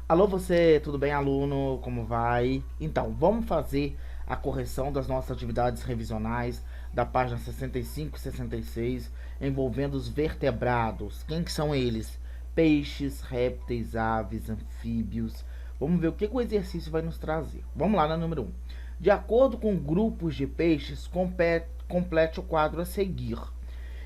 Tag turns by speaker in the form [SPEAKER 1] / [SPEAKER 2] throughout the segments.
[SPEAKER 1] Alô você, tudo bem, aluno? Como vai? Então, vamos fazer a correção das nossas atividades revisionais da página 65 e 66, envolvendo os vertebrados. Quem que são eles? Peixes, répteis, aves, anfíbios. Vamos ver o que o exercício vai nos trazer. Vamos lá na número 1. De acordo com grupos de peixes, complete o quadro a seguir.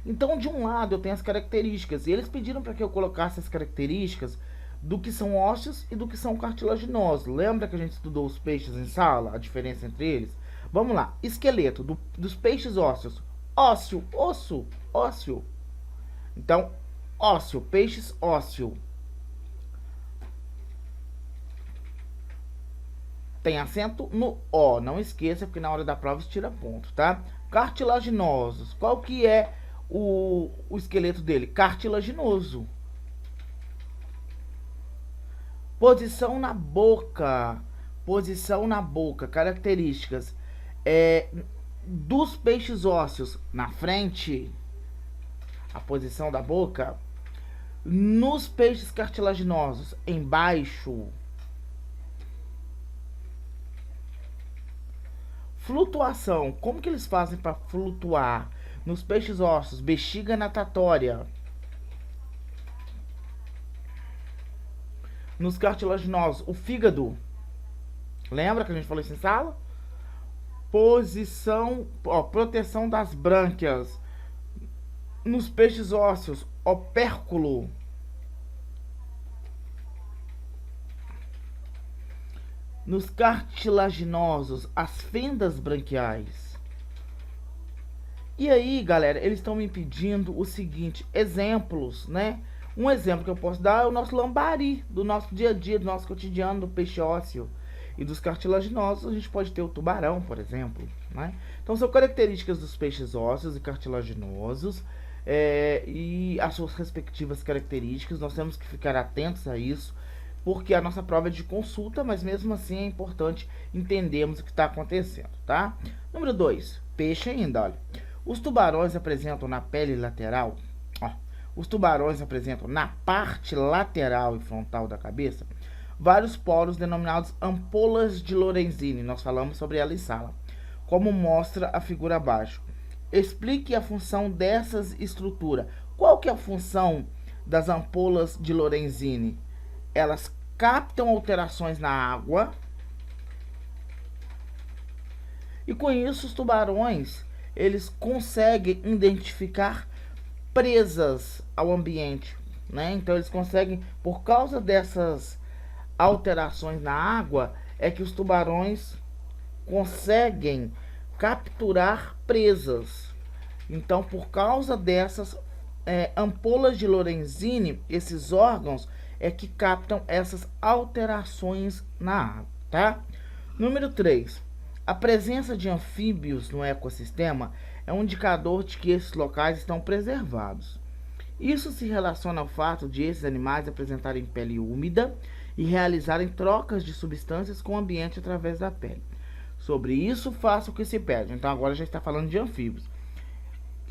[SPEAKER 1] Então, de um lado, eu tenho as características, e eles pediram para que eu colocasse as características do que são ósseos e do que são cartilaginosos. Lembra que a gente estudou os peixes em sala, a diferença entre eles? Vamos lá. Esqueleto dos peixes ósseos. Ósseo, osso, ósseo. Então, ósseo, peixes ósseo. Tem acento no O, não esqueça, porque na hora da prova tira ponto, tá? Cartilaginosos. Qual que é o esqueleto dele? Cartilaginoso. Posição na boca. Posição na boca. Características. Dos peixes ósseos na frente, a posição da boca. Nos peixes cartilaginosos, embaixo. Flutuação. Como que eles fazem para flutuar? Nos peixes ósseos, bexiga natatória. Nos cartilaginosos, o fígado. Lembra que a gente falou isso em sala? Proteção das brânquias. Nos peixes ósseos, opérculo. Nos cartilaginosos, as fendas branquiais. E aí, galera, eles estão me pedindo o seguinte, exemplos, né? Um exemplo que eu posso dar é o nosso lambari, do nosso dia a dia, do nosso cotidiano, do peixe ósseo. E dos cartilaginosos, a gente pode ter o tubarão, por exemplo, né? Então, são características dos peixes ósseos e cartilaginosos, e as suas respectivas características. Nós temos que ficar atentos a isso, porque a nossa prova é de consulta, mas mesmo assim é importante entendermos o que está acontecendo, tá? Número 2, peixe ainda, olha. Os tubarões apresentam na pele lateral, os tubarões apresentam na parte lateral e frontal da cabeça vários poros denominados ampolas de Lorenzini. Nós falamos sobre ela em sala, como mostra a figura abaixo. Explique a função dessas estruturas. Qual que é a função das ampolas de Lorenzini? Elas captam alterações na água, e com isso os tubarões eles conseguem identificar presas ao ambiente, né? Então eles conseguem, por causa dessas alterações na água, é que os tubarões conseguem capturar presas. Então, por causa dessas ampolas de Lorenzini, esses órgãos é que captam essas alterações na água, tá? Número 3. A presença de anfíbios no ecossistema é um indicador de que esses locais estão preservados. Isso se relaciona ao fato de esses animais apresentarem pele úmida e realizarem trocas de substâncias com o ambiente através da pele. Sobre isso, faça o que se pede. Então, agora a gente está falando de anfíbios.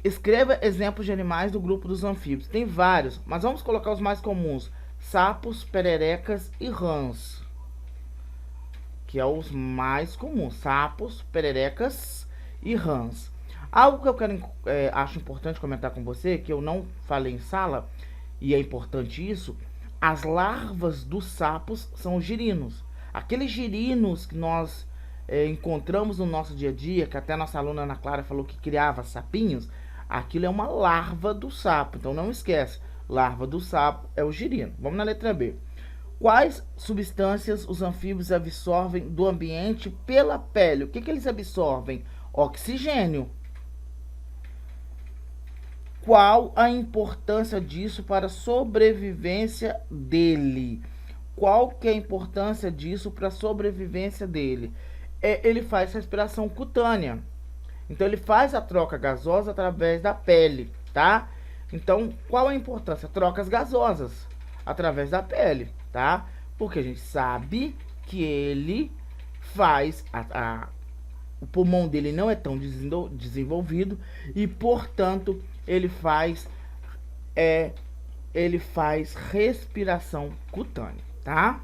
[SPEAKER 1] Escreva exemplos de animais do grupo dos anfíbios. Tem vários, mas vamos colocar os mais comuns: sapos, pererecas e rãs, que é os mais comuns: sapos, pererecas e rãs. Algo que eu acho importante comentar com você, que eu não falei em sala, e é importante isso: as larvas dos sapos são os girinos. Aqueles girinos que nós encontramos no nosso dia a dia, que até a nossa aluna Ana Clara falou que criava sapinhos, aquilo é uma larva do sapo. Então não esquece, larva do sapo é o girino. Vamos na letra B. Quais substâncias os anfíbios absorvem do ambiente pela pele? O que eles absorvem? Oxigênio. Qual a importância disso para a sobrevivência dele? Qual que é a importância disso para a sobrevivência dele? Ele faz respiração cutânea. Então, ele faz a troca gasosa através da pele, tá? Então, qual a importância? Trocas gasosas através da pele, tá? Porque a gente sabe que ele faz o pulmão dele não é tão desenvolvido e, portanto, ele faz respiração cutânea, tá?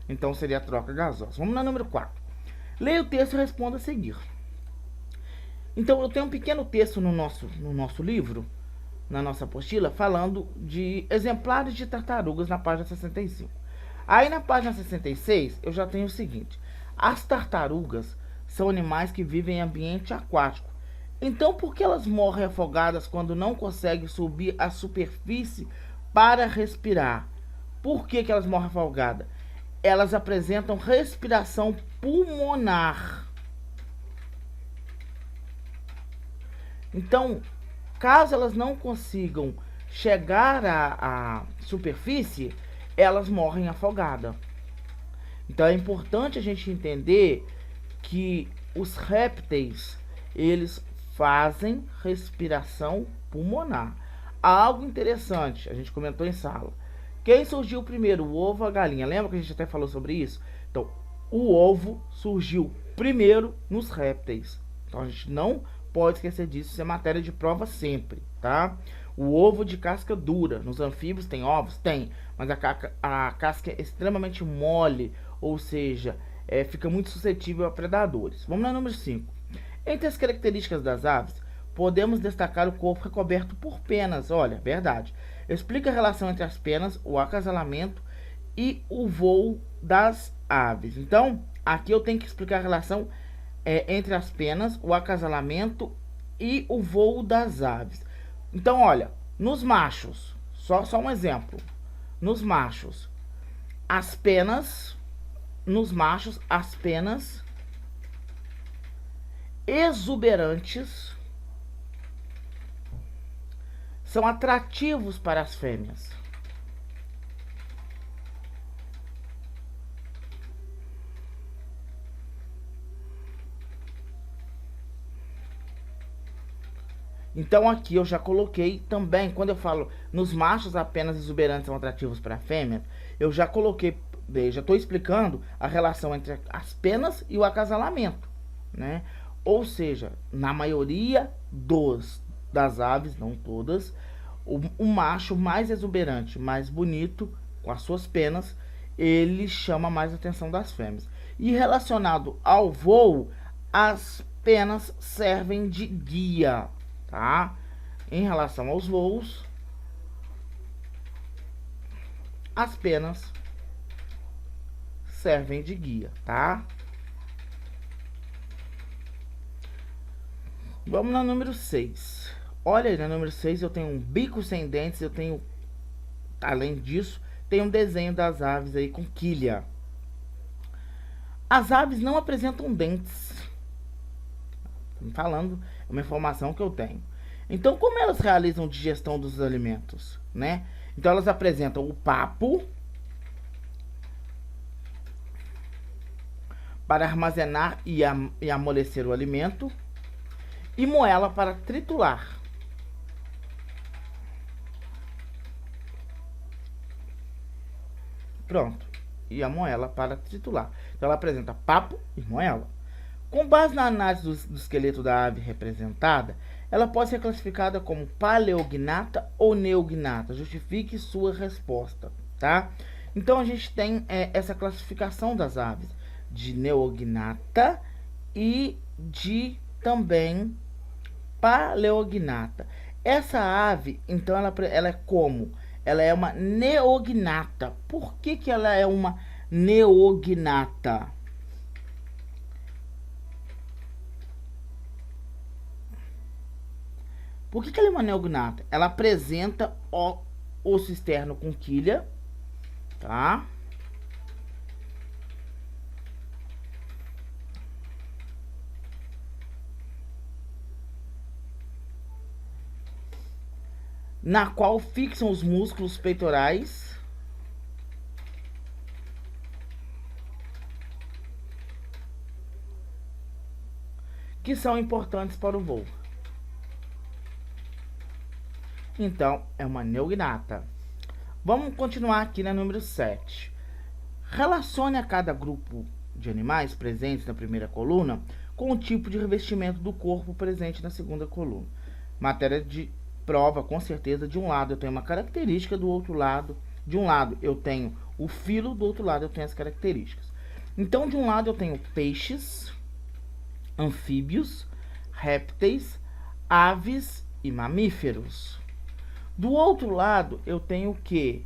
[SPEAKER 1] Então seria a troca gasosa. Vamos na número 4. Leia o texto e responda a seguir. Então eu tenho um pequeno texto no nosso livro, na nossa apostila, falando de exemplares de tartarugas na página 65. Aí na página 66 eu já tenho o seguinte: as tartarugas são animais que vivem em ambiente aquático. Então por que elas morrem afogadas quando não conseguem subir à superfície para respirar? Por que elas morrem afogadas? Elas apresentam respiração pulmonar. Então, caso elas não consigam chegar à superfície, elas morrem afogadas. Então é importante a gente entender que os répteis, eles fazem respiração pulmonar. Algo interessante, a gente comentou em sala. Quem surgiu primeiro, o ovo ou a galinha? Lembra que a gente até falou sobre isso? Então, o ovo surgiu primeiro nos répteis. Então a gente não pode esquecer disso, isso é matéria de prova sempre, tá? O ovo de casca dura, nos anfíbios tem ovos? Tem, mas a casca é extremamente mole, ou seja, fica muito suscetível a predadores. Vamos na número 5. Entre as características das aves, podemos destacar o corpo recoberto por penas. Olha, verdade. Explica a relação entre as penas, o acasalamento e o voo das aves. Então, aqui eu tenho que explicar a relação entre as penas, o acasalamento e o voo das aves. Então, olha, nos machos, só um exemplo. Nos machos, as penas exuberantes são atrativos para as fêmeas. Então aqui eu já coloquei também, quando eu falo nos machos apenas exuberantes são atrativos para fêmeas, eu já coloquei, já estou explicando a relação entre as penas e o acasalamento, né? Ou seja, na maioria das aves, não todas, o macho mais exuberante, mais bonito, com as suas penas, ele chama mais a atenção das fêmeas. E relacionado ao voo, as penas servem de guia, tá? Em relação aos voos, as penas servem de guia, tá? Vamos na número 6. Olha, na número 6 eu tenho um bico sem dentes, eu tenho, além disso, tem um desenho das aves aí com quilha. As aves não apresentam dentes. Falando, é uma informação que eu tenho. Então, como elas realizam digestão dos alimentos, né? Então, elas apresentam o papo para armazenar e amolecer o alimento e moela para triturar. Pronto. E a moela para triturar. Então, ela apresenta papo e moela. Com base na análise do esqueleto da ave representada, ela pode ser classificada como paleognata ou neognata. Justifique sua resposta, tá? Então, a gente tem essa classificação das aves de neognata e de também paleognata. Essa ave, então, ela é como? Ela é uma neognata. Por que ela é uma neognata? Por que ela é uma neognata? Ela apresenta osso externo com quilha, tá? Na qual fixam os músculos peitorais que são importantes para o voo. Então, é uma neognata. Vamos continuar aqui na número 7. Relacione a cada grupo de animais presentes na primeira coluna com o tipo de revestimento do corpo presente na segunda coluna. Matéria de prova, com certeza, de um lado eu tenho uma característica, do outro lado De um lado eu tenho o filo, do outro lado eu tenho as características. Então, de um lado eu tenho peixes, anfíbios, répteis, aves e mamíferos. Do outro lado eu tenho o que?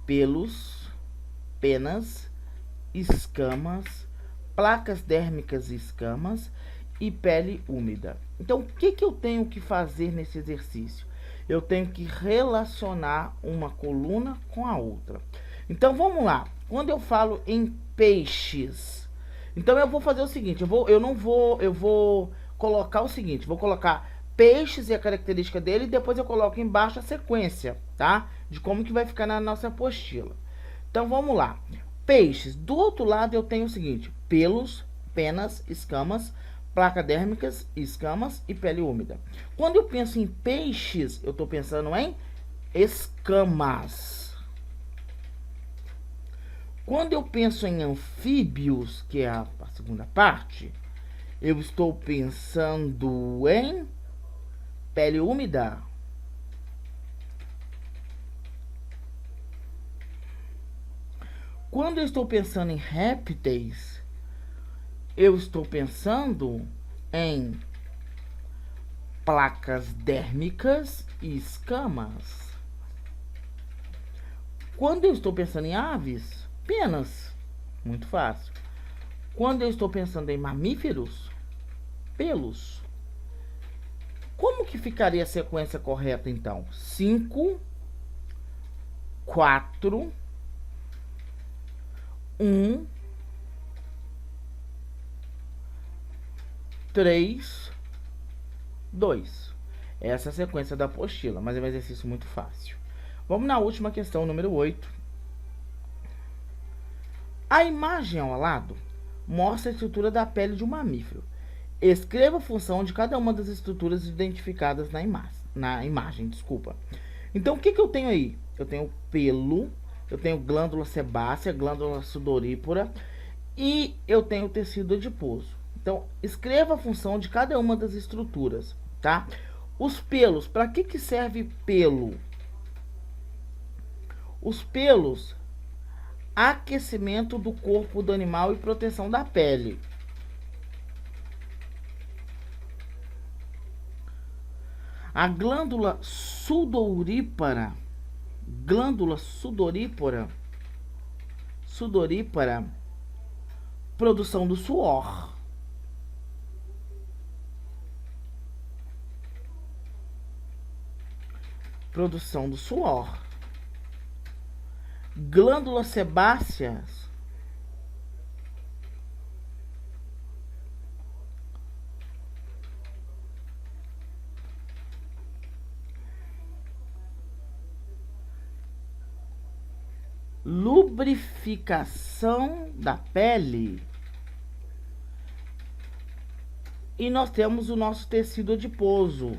[SPEAKER 1] Pelos, penas, escamas, placas dérmicas e escamas e pele úmida. Então, o que eu tenho que fazer nesse exercício? Eu tenho que relacionar uma coluna com a outra. Então, vamos lá. Quando eu falo em peixes, então eu vou fazer o seguinte, eu vou colocar o seguinte, vou colocar peixes e a característica dele, e depois eu coloco embaixo a sequência, tá? De como que vai ficar na nossa apostila. Então, vamos lá. Peixes. Do outro lado eu tenho o seguinte, pelos, penas, escamas, placas dérmicas, escamas e pele úmida. Quando eu penso em peixes, eu estou pensando em escamas. Quando eu penso em anfíbios, que é a segunda parte, eu estou pensando em pele úmida. Quando eu estou pensando em répteis, eu estou pensando em placas dérmicas e escamas. Quando eu estou pensando em aves, penas. Muito fácil. Quando eu estou pensando em mamíferos, pelos. Como que ficaria a sequência correta, então? 5, 4, 1, 3, 2. Essa é a sequência da apostila, mas é um exercício muito fácil. Vamos na última questão, número 8. A imagem ao lado mostra a estrutura da pele de um mamífero. Escreva a função de cada uma das estruturas identificadas na imagem. Então, o que eu tenho aí? Eu tenho pelo, eu tenho glândula sebácea, glândula sudorípara e eu tenho tecido adiposo. Então, escreva a função de cada uma das estruturas, tá? Os pelos, para que serve pelo? Os pelos, aquecimento do corpo do animal e proteção da pele. A glândula sudorípara, produção do suor. Produção do suor. Glândulas sebáceas, lubrificação da pele. E nós temos o nosso tecido adiposo,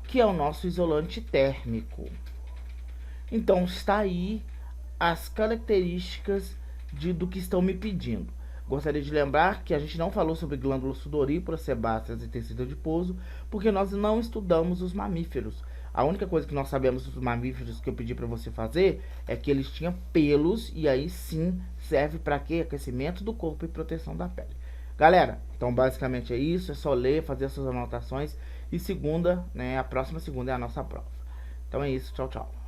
[SPEAKER 1] que é o nosso isolante térmico. Então, está aí as características do que estão me pedindo. Gostaria de lembrar que a gente não falou sobre glândulas sudoríparas, sebáceas e tecido adiposo, porque nós não estudamos os mamíferos. A única coisa que nós sabemos dos mamíferos que eu pedi para você fazer é que eles tinham pelos, e aí sim serve para quê? Aquecimento do corpo e proteção da pele. Galera, então basicamente é isso, é só ler, fazer as suas anotações, e segunda, né, a próxima segunda é a nossa prova. Então é isso, tchau, tchau.